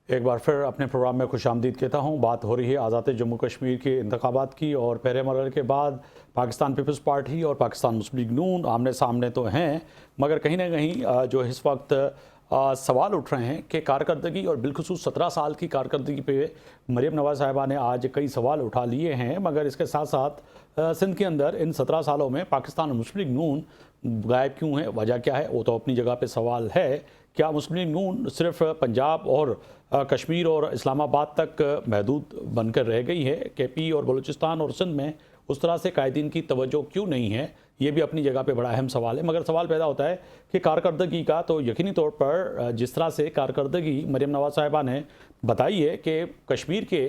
एक बार फिर अपने प्रोग्राम में खुशामदीद कहता हूँ। बात हो रही है आज़ाद जम्मू कश्मीर के इंतखाबात की और पहले मरहले के बाद पाकिस्तान पीपल्स पार्टी और पाकिस्तान मुस्लिम लीग नून आमने सामने तो हैं, मगर कहीं ना कहीं जो इस वक्त सवाल उठ रहे हैं कि कारकर्दगी और बिलखुसूस 17 साल की कारकर्दगी पे मरीम नवाज़ साहिबा ने आज कई सवाल उठा लिए हैं। मगर इसके साथ साथ सिंध के अंदर इन 17 सालों में पाकिस्तान मुस्लिम लीग नून गायब क्यों है, वजह क्या है, वो तो अपनी जगह पे सवाल है। क्या मुस्लिम लीग नून सिर्फ पंजाब और कश्मीर और इस्लामाबाद तक महदूद बनकर रह गई है? केपी और बलूचिस्तान और सिंध में उस तरह से कायदीन की तवज्जो क्यों नहीं है? ये भी अपनी जगह पे बड़ा अहम सवाल है। मगर सवाल पैदा होता है कि कारकर्दगी का तो यकीनी तौर पर जिस तरह से कारकर्दगी मरीम नवाज़ साहिबा ने बताई है कि कश्मीर के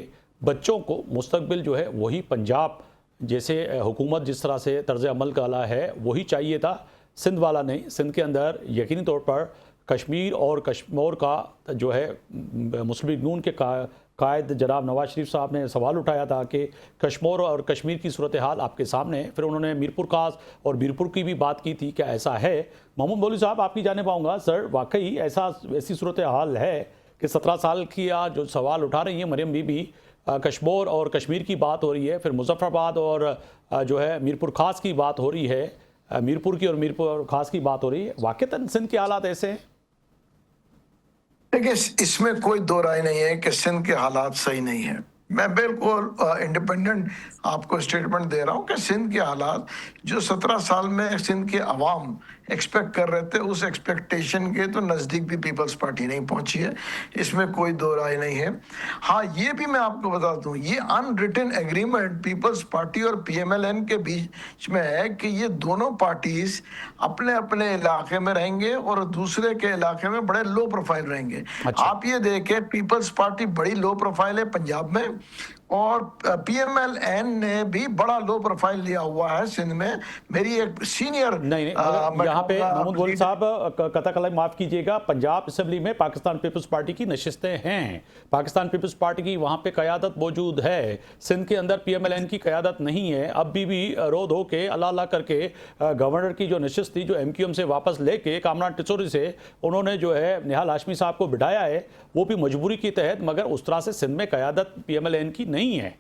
बच्चों को मुस्तकबिल जो है वही पंजाब जैसे हुकूमत जिस तरह से तर्ज अमल काला है वही चाहिए था, सिंध वाला नहीं। सिंध के अंदर यकीनी तौर पर कश्मीर और कश्मीर का जो है मुस्लिम लीग नून के कायद जनाब नवाज शरीफ साहब ने सवाल उठाया था कि कश्मीर और कश्मीर की सूरत हाल आपके सामने है। फिर उन्होंने मीरपुर खास और मीरपुर की भी बात की थी, क्या ऐसा है? महमूद मौलवी साहब, आपकी जाने पाऊँगा। सर, वाकई ऐसी सूरत हाल है कि 17 साल की जो सवाल उठा रही हैं मरियम बीबी, कश्मीर और कश्मीर की बात हो रही है, फिर मुजफ्फराबाद और जो है मीरपुर खास की बात हो रही है, मीरपुर की और मीरपुर खास की बात हो रही है। वाकई सिंध के हालात ऐसे हैं? देखिए, इसमें कोई दो राय नहीं है कि सिंध के हालात सही नहीं है। मैं बिल्कुल इंडिपेंडेंट आपको स्टेटमेंट दे रहा हूं कि सिंध के हालात जो 17 साल में सिंध के अवाम एक्सपेक्ट कर रहे थे, उस एक्सपेक्टेशन के तो नज़दीक भी पीपल्स पार्टी नहीं पहुंची है। इसमें कोई दो राय नहीं है। हाँ, ये भी मैं आपको बता दूं, ये अनरिटन एग्रीमेंट पीपल्स पार्टी और पीएमएलएन के बीच में है कि ये दोनों पार्टीज अपने अपने इलाके में रहेंगे और दूसरे के इलाके में बड़े लो प्रोफाइल रहेंगे। अच्छा। आप ये देखें, पीपल्स पार्टी बड़ी लो प्रोफाइल है पंजाब में और पीएमएलएन ने भी बड़ा लो प्रोफाइल लिया हुआ है सिंध में। मेरी एक सीनियर नहीं यहाँ पे महमूद मौलवी साहब कतई माफ़ कीजिएगा, पंजाब असेंबली में पाकिस्तान पीपल्स पार्टी की नशिस्तें हैं, पाकिस्तान पीपल्स पार्टी की वहाँ पे क़यादत मौजूद है। सिंध के अंदर पीएमएलएन की क़यादत नहीं है। अब भी रो धो के अल्लाह अल्लाह करके गवर्नर की जो नशिस्त थी, जो एमक्यूएम से वापस लेके कामरान टिसोरी से उन्होंने जो है निहाल हाशमी साहब को बिठाया है, वो भी मजबूरी के तहत, मगर उस तरह से सिंध में क़यादत पीएमएलएन की नहीं है।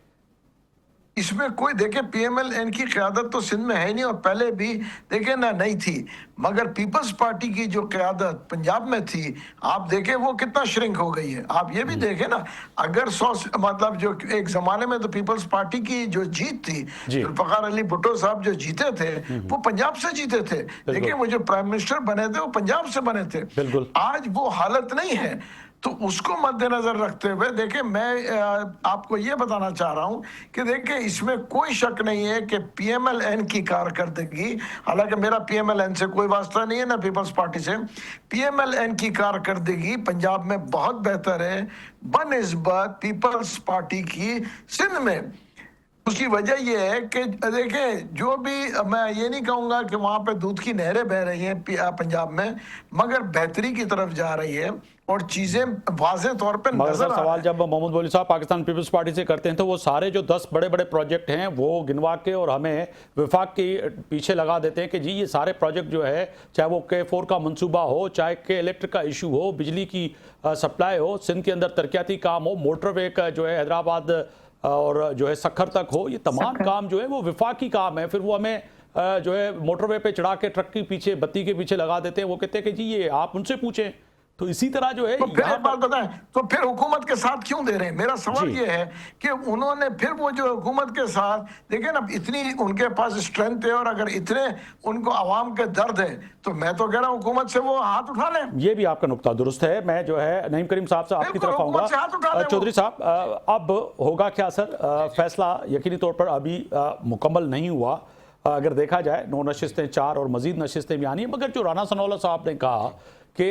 इसमें कोई देखे, पीएमएलएन की क़यादत तो सिंध में है नहीं और पहले भी देखे ना नहीं थी। मगर पीपल्स पार्टी की जो क़यादत पंजाब में थी, आप देखें वो कितना श्रिंक हो गई है। आप ये भी देखें ना, अगर 100 मतलब जो एक जमाने में तो पीपल्स पार्टी की जो जीत थी, जुल्फ़िकार अली भुट्टो साहब जो जीते थे वो पंजाब से जीते थे। देखिए, वो जो प्राइम मिनिस्टर बने थे वो पंजाब से बने थे। आज वो हालत नहीं है। तो उसको मद्देनजर रखते हुए देखिए, मैं आपको ये बताना चाह रहा हूं कि देखिए, इसमें कोई शक नहीं है कि पीएमएलएन की कारकर्दगी, हालांकि मेरा पीएमएलएन से कोई वास्ता नहीं है ना पीपल्स पार्टी से, पीएमएलएन की कारकर्दगी पंजाब में बहुत बेहतर है बनिस्बत पीपल्स पार्टी की सिंध में। उसकी वजह यह है कि देखें, जो भी, मैं ये नहीं कहूँगा कि वहाँ पे दूध की नहरें बह रही हैं पंजाब में, मगर बेहतरी की तरफ जा रही है और चीज़ें वाज़ेह तौर पे नजर आ सवाल जब महमूद मौलवी साहब पाकिस्तान पीपल्स पार्टी से करते हैं तो वो सारे जो 10 बड़े बड़े प्रोजेक्ट हैं वो गिनवा के और हमें विफाक के पीछे लगा देते हैं कि जी ये सारे प्रोजेक्ट जो है, चाहे वो K4 का मंसूबा हो, चाहे के इलेक्ट्रिक का इशू हो, बिजली की सप्लाई हो, सिंध के अंदर तरक्याती काम हो, मोटरवे का जो है हैदराबाद और जो है सखर तक हो, ये तमाम काम जो है वो विफाकी काम है। फिर वो हमें जो है मोटरवे पे चढ़ा के ट्रक के पीछे, बत्ती के पीछे लगा देते हैं। वो कहते हैं कि जी ये आप उनसे पूछें। तो इसी तरह जो है, तो फिर एक बात बताएं, तो फिर हुकूमत के साथ क्यों दे रहे हैं? मेरा सवाल ये है कि उन्होंने फिर वो जो हुकूमत के साथ, देखिए ना, इतनी उनके पास स्ट्रेंथ है और अगर इतने उनको आवाम के दर्द है तो मैं तो कह रहा हूं हुकूमत से वो हाथ उठा लें। ये भी आपका नुक्ता दुरुस्त है। मैं जो है नईम करीम साहब से आपकी तरफ आऊंगा। चौधरी साहब, अब होगा क्या सर? फैसला यकीनी तौर पर अभी मुकम्मल नहीं हुआ। अगर देखा जाए 9 नशिस्तें 4 और मजीद नशिस्तें भी आनी है, मगर जो राना सनाउल्लाह साहब ने कहा कि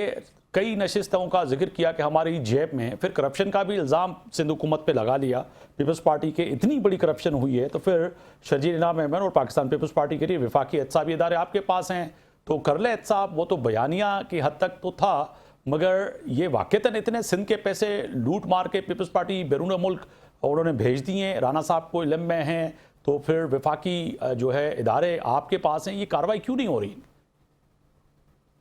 कई नशिस्तों का जिक्र किया कि हमारी जेब में, फिर करप्शन का भी इल्ज़ाम सिंध हुकूमत पे लगा लिया। पीपल्स पार्टी के इतनी बड़ी करप्शन हुई है तो फिर शर्जील इनाम अहमद और पाकिस्तान पीपल्स पार्टी के लिए विफाकी एहतसाबी इदारे आपके पास हैं, तो कर ले एहतसाब। वो तो बयानिया की हद तक तो था, मगर ये वाक़तन इतने सिंध के पैसे लूट मार के पीपल्स पार्टी बैरून मुल्क उन्होंने भेज दिए, राना साहब को इल्म में हैं, तो फिर विफाकी जो है इदारे आपके पास हैं, ये कार्रवाई क्यों नहीं हो रही?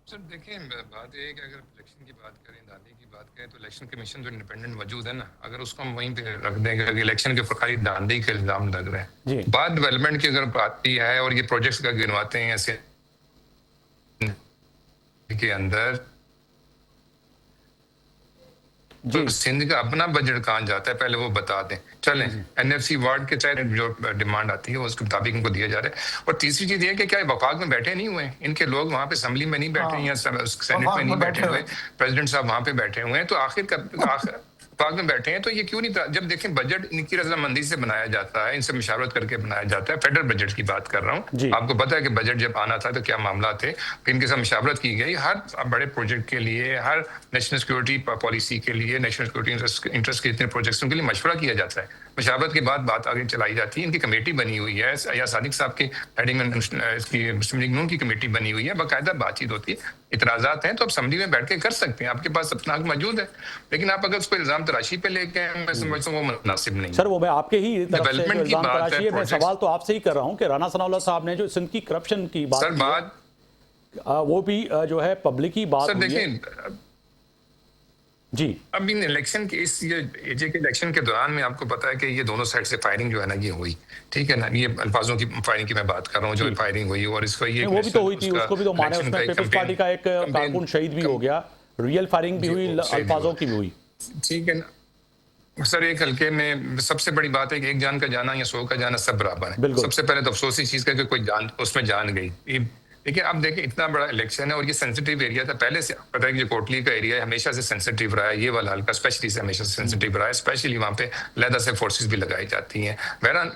सर देखिए, बात ये है कि अगर इलेक्शन की बात करें, दांधे की बात करें, तो इलेक्शन कमीशन जो इंडिपेंडेंट मौजूद है ना, अगर उसको हम वहीं पे रख देंगे कि इलेक्शन के ऊपर खाली दांधे का इल्जाम लग रहा जी। है, बात डेवलपमेंट की अगर आती है और ये प्रोजेक्ट्स का गिनवाते हैं ऐसे के अंदर, जी। तो सिंध का अपना बजट कहाँ जाता है पहले वो बता दें। चलें, एनएफसी वार्ड के तहत जो डिमांड आती है उसके मुताबिक इनको दिया जा रहा है। और तीसरी चीज ये कि क्या वफाक में बैठे नहीं हुए, इनके लोग वहां पे असेंबली में नहीं बैठे हैं या सेनेट में नहीं बैठे हुए, प्रेसिडेंट साहब वहां पे बैठे हुए हैं, तो आखिर वफाक में बैठे हैं तो ये क्यों नहीं था? जब देखें बजट इनकी रजामंदी से बनाया जाता है, इनसे मुशावरत करके बनाया जाता है, फेडरल बजट की बात कर रहा हूँ, आपको पता है कि बजट जब आना था तो क्या मामला थे, इनके साथ मुशावरत की गई हर बड़े प्रोजेक्ट के लिए, हर नेशनल सिक्योरिटी पॉलिसी के लिए, नेशनल सिक्योरिटी इंटरेस्ट के इतने प्रोजेक्ट्स के लिए मशवरा किया जाता है। मशावरत के बाद बात आगे चलाई जाती है। इनकी कमेटी बनी हुई है, या सादिक साहब के हेडिंग में इसकी मुस्लिम लीग नून की कमेटी बनी हुई है, बाकायदा बातचीत होती है, इतराजात हैं तो आप असेंबली में बैठ के कर सकते हैं, आपके पास अपना हक मौजूद है। लेकिन आप अगर उसको इल्जाम तराशी पे लेके आए, मैं समझता हूँ वो मुनासिब नहीं। सर वो मैं आपके ही तरफ से डेवलपमेंट की इल्जाम बात तराशी है, है, मैं सवाल तो आपसे ही कर रहा हूं कि राणा सनाउल्लाह साहब ने जो सिंध की करप्शन की बात सर की है, बात वो भी जो है पब्लिक ही बात सर हुई है। देखिए, जी। अब इन इलेक्शन के एजे के इलेक्शन के दौरान में आपको पता है कि ये दोनों साइड से फायरिंग जो है ना ये हुई, ठीक है ना, ये अल्फाजों की फायरिंग की मैं बात कर रहा हूँ, जो फायरिंग हुई और इसको ये वो भी तो हुई थी, उसको भी तो माने, उसमें पीपल्स पार्टी का एक कारकुन शहीद भी हो गया, रियल फायरिंग भी हुई, अल्फाजों की भी हुई, ठीक है ना। सर एक हल्के में सबसे बड़ी बात है कि एक जान का जाना या 100 का जाना सब बराबर है। सबसे पहले तो अफसोस इस चीज का कि कोई जान उसमें जान गई। देखिए अब देखिए इतना बड़ा इलेक्शन है और ये सेंसिटिव एरिया था, पहले से पता है कि जो कोटली का एरिया है हमेशा से सेंसिटिव रहा है, ये वाला हल्का स्पेशली से हमेशा से सेंसिटिव रहा है, स्पेशली वहाँ पे अलहदा से फोर्सेस भी लगाई जाती हैं।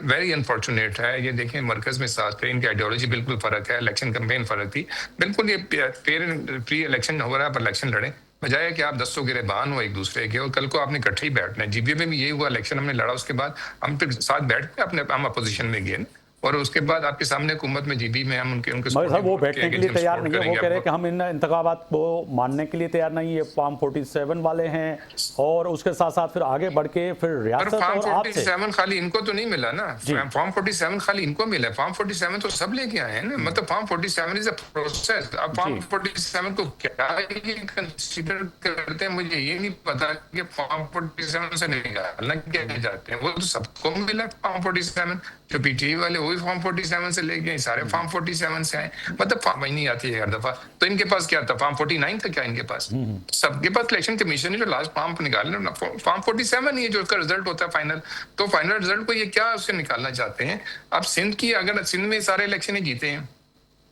वेरी अनफॉर्चुनेट है ये। देखें मरकज में साथ थे, इनकी आइडियोलॉजी बिल्कुल फर्क है, इलेक्शन कैंपेन फर्क थी, बिल्कुल ये प्री इलेक्शन हो रहा है पर इलेक्शन लड़े, बजाय कि आप 10 गिरेबान हो एक दूसरे के, और कल को आपने इकट्ठे ही बैठना है। जीबीए में भी यही हुआ, इलेक्शन हमने लड़ा, उसके बाद हम फिर साथ बैठ के अपने हम अपोजिशन में गए और उसके बाद आपके सामने हुकूमत में जीबी में हम उनके मगर सर वो बैठने के लिए तैयार नहीं है, वो कह रहे हैं कि हम इन इंतखाबात को मानने के लिए तैयार नहीं है, फॉर्म 47 वाले हैं, और उसके साथ साथ फिर आगे बढ़ के फिर रियासत और फॉर्म 47 खाली इनको तो नहीं मिला ना, फॉर्म 47 खाली इनको मिला, फॉर्म 47 तो सब लेके आए हैं ना, मतलब फॉर्म 47 इज अ प्रोसेस। अब फॉर्म 47 को क्या ये कंसीडर करते हैं मुझे ये नहीं पता कि फॉर्म 47 से निकालना क्या जाते हैं, वो तो सबको मिला फॉर्म 47, जो पीटीआई वाले वो भी फॉर्म 47 से ले गए, सारे फॉर्म 47 से आए, मतलब फॉर्म ही नहीं आती है हर दफा। तो इनके पास क्या था, फॉर्म 49 था क्या इनके पास? सबके पास इलेक्शन कमीशन ने जो लास्ट फॉर्म निकाल रहे फॉर्म 47 ही है जो उसका रिजल्ट होता है फाइनल। तो फाइनल रिजल्ट को ये क्या उससे निकालना चाहते हैं? अब सिंध की, अगर सिंध में सारे इलेक्शन जीते हैं,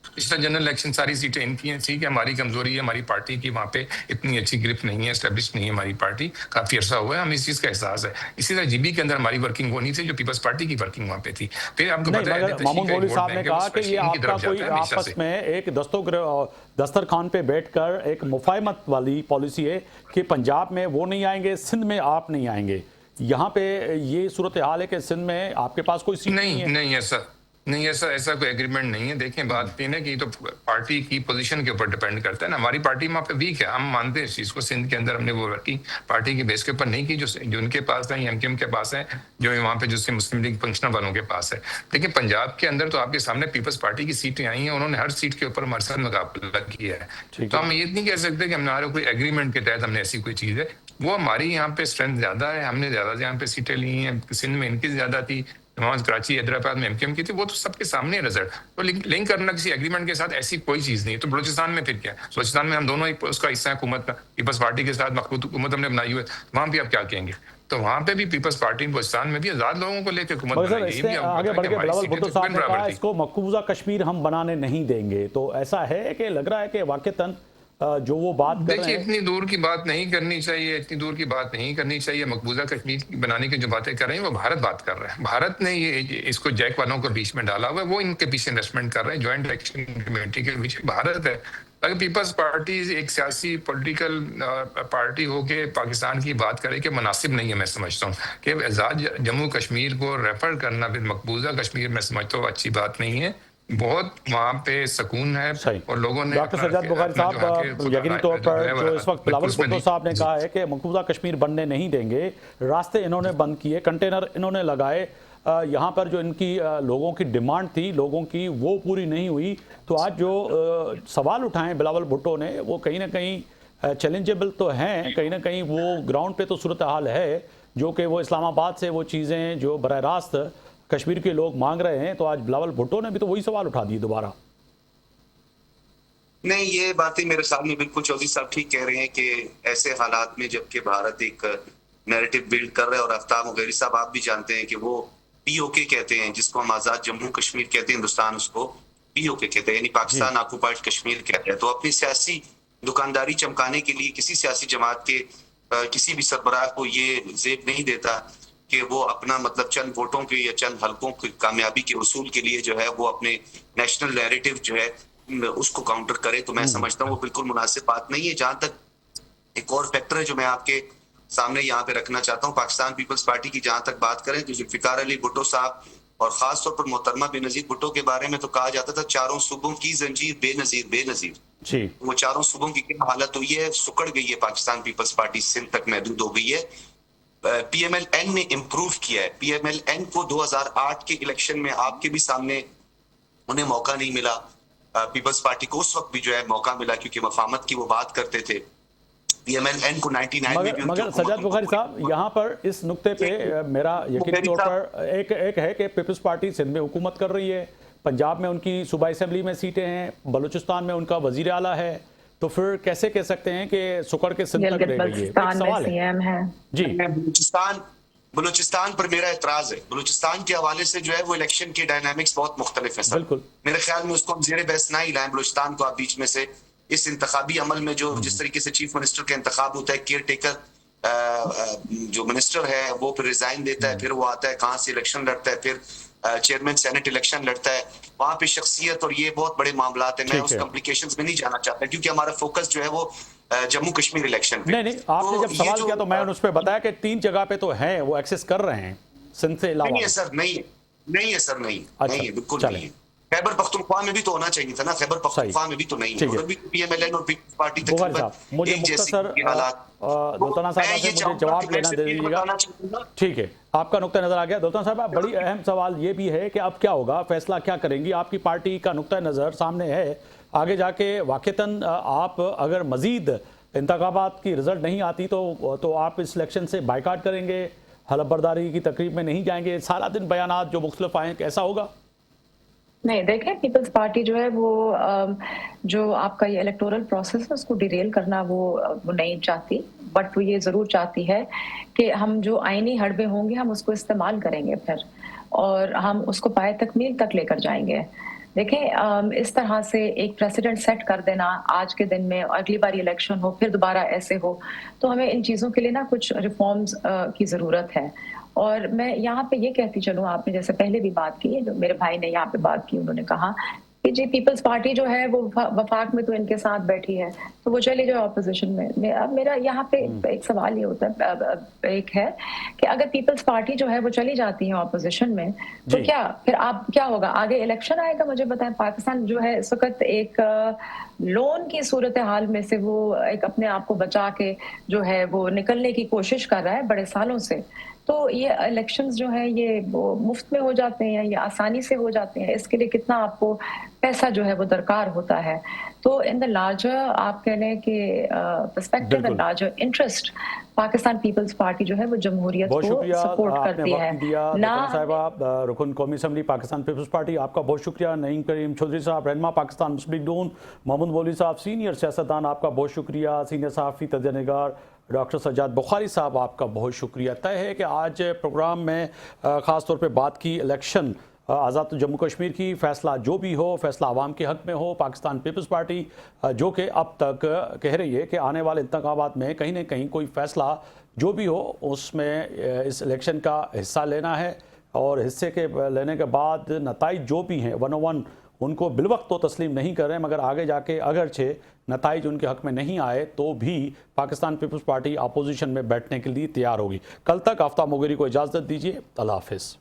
पिछला जनरल इलेक्शन सारी सीटें इनकी हैं, ठीक है, हमारी कमजोरी है हमारी पार्टी की, वहाँ पे इतनी अच्छी ग्रिप नहीं है, एस्टेब्लिश नहीं है हमारी पार्टी, काफी अरसा हुआ है, हमें इस चीज का एहसास है। इसी तरह जीबी के अंदर हमारी वर्किंग वो नहीं थी जो पीपल्स पार्टी की वर्किंग वहाँ पे थी। फिर आपको पता है मामून मौलवी साहब ने कहा कि ये आपका कोई आपस में एक दस्तरखान पे बैठकर एक मुफाहमत वाली पॉलिसी है कि पंजाब में वो नहीं आएंगे, सिंध में आप नहीं आएंगे, यहाँ पे ये सूरत हाल है कि सिंध में आपके पास कोई सीट नहीं है। नहीं, ऐसा कोई एग्रीमेंट नहीं है। देखें बात ये ना कि तो पार्टी की पोजीशन के ऊपर डिपेंड करता है ना, हमारी पार्टी वहाँ पे वीक है, हम मानते हैं इस चीज को। सिंध के अंदर हमने वो वर्किंग पार्टी की बेस के ऊपर नहीं की जो उनके पास है, एमकेएम के पास है, जो वहाँ पे जो मुस्लिम लीग फंक्शनल वालों के पास है। देखिए पंजाब के अंदर तो आपके सामने पीपल्स पार्टी की सीटें आई हैं, उन्होंने हर सीट के ऊपर हमारे साथ मुकाबला किया है, तो हम ये नहीं कह सकते कि हमारे कोई एग्रीमेंट के तहत हमने ऐसी कोई चीज है। वो हमारी यहाँ पे स्ट्रेंथ ज्यादा है, हमने ज्यादा यहाँ पे सीटें ली हैं, सिंध में इनकी ज्यादा थी, कराची हैदराबाद में एमकेएम की थी, वो तो सबके सामने रिजल्ट। तो लिंक करना किसी एग्रीमेंट के साथ ऐसी कोई चीज नहीं है। तो बलूचिस्तान में फिर क्या है, बलूचिस्तान में हम दोनों ही उसका हिस्सा है हुकूमत का, पीपल्स पार्टी के साथ मखबूत हुकूमत हमने बनाई हुई है, वहां भी आप क्या कहेंगे? तो वहां पे भी पीपल्स पार्टी बलूचिस्तान में भी आजाद लोगों को लेकर हुकूमत बनाई। आगे बढ़ के बिलावल भुट्टो साहब ने कहा इसको मकबूजा कश्मीर हम बनाने नहीं देंगे, तो ऐसा है कि लग रहा है कि वाकईतन जो वो बात कर रहे हैं, इतनी दूर की बात नहीं करनी चाहिए, इतनी दूर की बात नहीं करनी चाहिए। मकबूजा कश्मीर बनाने की जो बातें कर रहे हैं वो भारत बात कर रहा है, भारत ने ये इसको जैक वालों को बीच में डाला हुआ है, वो इनके पीछे इन्वेस्टमेंट कर रहे हैं, ज्वाइंट एक्शन कमेटी के पीछे भारत है। अगर पीपल्स पार्टी एक सियासी पॉलिटिकल पार्टी होके पाकिस्तान की बात करे कि मुनासिब नहीं है, मैं समझता हूँ कि आजाद जम्मू कश्मीर को रेफर करना फिर मकबूजा कश्मीर, मैं समझता हूँ अच्छी बात नहीं है। बहुत वहाँ पे सुकून है और लोगों ने डॉक्टर सज्जाद बुखारी साहब यकीनी तौर पर जो इस वक्त बिलावल भुट्टो साहब ने कहा है कि मकबूजा कश्मीर बनने नहीं देंगे, रास्ते इन्होंने बंद किए, कंटेनर इन्होंने लगाए, यहाँ पर जो इनकी लोगों की डिमांड थी, लोगों की, वो पूरी नहीं हुई। तो आज जो सवाल उठाए बिलावल भुट्टो ने, वो कहीं ना कहीं चैलेंजेबल तो हैं, कहीं ना कहीं वो ग्राउंड पे तो सूरत हाल है जो कि वो इस्लामाबाद से वो चीज़ें जो बरह रास्त कश्मीर के लोग मांग रहे हैं। तो आज बिलावल भुट्टो ने भी तो वही सवाल उठा दिए दोबारा। नहीं, ये बातें मेरे सामने बिल्कुल चौधरी साहब ठीक कह रहे हैं कि ऐसे हालात में जबकि भारत एक नैरेटिव बिल्ड कर रहा है, और आफ्ताब मुगैरी साहब आप भी जानते हैं कि वो पीओके कहते हैं, जिसको हम आजाद जम्मू कश्मीर कहते हैं, हिंदुस्तान उसको पीओके कहते हैं, यानी पाकिस्तान ऑक्युपाइड कश्मीर कहते हैं। तो अपनी सियासी दुकानदारी चमकाने के लिए किसी सियासी जमात के किसी भी सरबराह को ये जेब नहीं देता कि वो अपना मतलब चंद वोटों के या चंद हलकों की कामयाबी के उसूल के लिए जो है वो अपने नेशनल नैरेटिव जो है उसको काउंटर करे। तो मैं समझता हूँ वो बिल्कुल मुनासिब बात नहीं है। जहां तक एक और फैक्टर है जो मैं आपके सामने यहाँ पे रखना चाहता हूँ, पाकिस्तान पीपल्स पार्टी की जहां तक बात करें तो जुल्फिकार अली भुट्टो साहब और खास तौर पर मोहतरमा बेनजीर भुट्टो के बारे में तो कहा जाता था चारों सूबों की जंजीर बेनजीर बेनजीर। जी, वो चारों सूबों की क्या हालत हुई है, सुकड़ गई है पाकिस्तान पीपल्स पार्टी, सिंध तक महदूद हो गई है। पीएमएलएन ने इम्प्रूव किया है। पीएमएलएन को 2008 के इलेक्शन में आपके भी सामने उन्हें मौका नहीं मिला, पीपल्स पार्टी को उस वक्त भी जो है मौका मिला क्योंकि मफामत की वो बात करते थे। पीएमएलएन को 99 में भी मगर सजाद बुखारी साहब, यहाँ पर इस नुक्ते पे मेरा यकीनी तौर पर एक है कि पीपल्स पार्टी सिंध में हुकूमत कर रही है, पंजाब में उनकी सूबा असम्बली में सीटें हैं, बलूचिस्तान में उनका वजीर आला है, तो फिर कैसे कह सकते हैं कि सुकड़ के सिंध तक रह गई है? एक सवाल है जी। बलूचिस्तान पर मेरा एतराज है। बलूचिस्तान के हवाले से जो है वो इलेक्शन के डायनामिक्स बहुत मुख्तलिफ है सर। बिल्कुल, मेरे ख्याल में उसको हम ज़ेरे बहस ना ही लाएं बलूचिस्तान को आप बीच में से। इस इंतखाबी अमल में जो जिस तरीके से चीफ मिनिस्टर का इंतखाब होता है, केयर टेकर जो मिनिस्टर है वो फिर रिजाइन देता है, फिर वो आता है कहाँ से इलेक्शन लड़ता है, फिर चेयरमैन सेनेट इलेक्शन लड़ता है, वहां पे शख्सियत और ये बहुत बड़े मामला है। मैं उस कॉम्प्लिकेशंस में नहीं जाना चाहता क्योंकि हमारा फोकस जो है वो जम्मू कश्मीर इलेक्शन पे। नहीं, आपने जब सवाल किया तो मैंने उस पर बताया कि 3 जगह पे तो हैं वो एक्सेस कर रहे हैं सिंध से अलावा। नहीं है सर, नहीं है सर, नहीं है, बिल्कुल नहीं है। खैबर पख्तूनख्वा में भी तो होना चाहिए था ना, खैबर पख्तूनख्वा में भी तो नहीं है, उधर भी पीएमएलएन और पीपल्स पार्टी तकरीबन मुझे मुख्तसर दौलताना साहब से मुझे जवाब लेना दे दीजिएगा। ठीक है, आपका नुक्ता नजर आ गया। दौलताना साहब, बड़ी अहम सवाल ये भी है कि अब क्या होगा, फैसला क्या करेंगी? आपकी पार्टी का नुक्ता नजर सामने है, आगे जाके वाक़तन आप अगर मजीद इंतखाबात की रिजल्ट नहीं आती तो आप इस इलेक्शन से बाइकाट करेंगे, हलफ बर्दारी की तकरीब में नहीं जाएंगे, सारा दिन बयानात जो मुख्तलिफ आए, कैसा होगा? नहीं, देखें, पीपल्स पार्टी जो है वो जो आपका ये इलेक्टोरल प्रोसेस है उसको डिरेल करना वो नहीं चाहती, बट वो ये ज़रूर चाहती है कि हम जो आईनी हड़बे होंगे हम उसको इस्तेमाल करेंगे फिर, और हम उसको पाए तकमील तक लेकर जाएंगे। देखें, इस तरह से एक प्रेसिडेंट सेट कर देना आज के दिन में, अगली बार इलेक्शन हो फिर दोबारा ऐसे हो, तो हमें इन चीज़ों के लिए ना कुछ रिफॉर्म्स की ज़रूरत है। और मैं यहाँ पे ये कहती चलूँ, आपने जैसे पहले भी बात की है, जो मेरे भाई ने यहाँ पे बात की, उन्होंने कहा कि जी पीपल्स पार्टी जो है वो वफाक में तो इनके साथ बैठी है तो वो चले जाए ऑपोजिशन में। अब मेरा यहाँ पे एक सवाल ये होता है, एक है कि अगर पीपल्स पार्टी जो है वो चली जाती है ऑपोजिशन में तो क्या फिर आप क्या होगा, आगे इलेक्शन आएगा? मुझे बताएं, पाकिस्तान जो है इस वक्त एक लोन की सूरत हाल में से वो एक अपने आप को बचा के जो है वो निकलने की कोशिश कर रहा है बड़े सालों से। तो ये इलेक्शंस जो है ये वो मुफ्त में हो जाते हैं, ये आसानी से हो जाते हैं, इसके लिए कितना आपको पैसा जो है वो दरकार होता है। तो इन द लार्जर आप कह लें कि perspective, the larger interest, Pakistan Peoples Party जो है वो जमहूरियत को सपोर्ट करती है ना। साहिबा, रुकन कौमी असम्बली पाकिस्तान पीपल्स पार्टी, आपका बहुत शुक्रिया। नईम करीम चौधरी साहब, रहनुमा पाकिस्तान मुस्लिम लीग नून, मोहम्मद मौलवी साहब सीनियर सियासतदान, आपका बहुत शुक्रिया। सीनियर सहाफ़ी तजनिगार डॉक्टर सज्जाद बुखारी साहब, आपका बहुत शुक्रिया। तय है कि आज प्रोग्राम में ख़ास तौर पे बात की इलेक्शन आज़ाद जम्मू कश्मीर की, फ़ैसला जो भी हो, फ़ैसला आवाम के हक़ में हो। पाकिस्तान पीपल्स पार्टी जो कि अब तक कह रही है कि आने वाले इंतखाबात में कहीं ना कहीं कोई फ़ैसला जो भी हो उसमें इस इलेक्शन का हिस्सा लेना है, और हिस्से के लेने के बाद नताइज जो भी हैं 101 उनको बिलवक्त तो तस्लीम नहीं कर रहे हैं, मगर आगे जाके अगरचे नताइज उनके हक़ में नहीं आए तो भी पाकिस्तान पीपल्स पार्टी अपोजिशन में बैठने के लिए तैयार होगी। कल तक आफ्ताब मुगैरी को इजाज़त दीजिए। अल्लाह हाफ़िज़।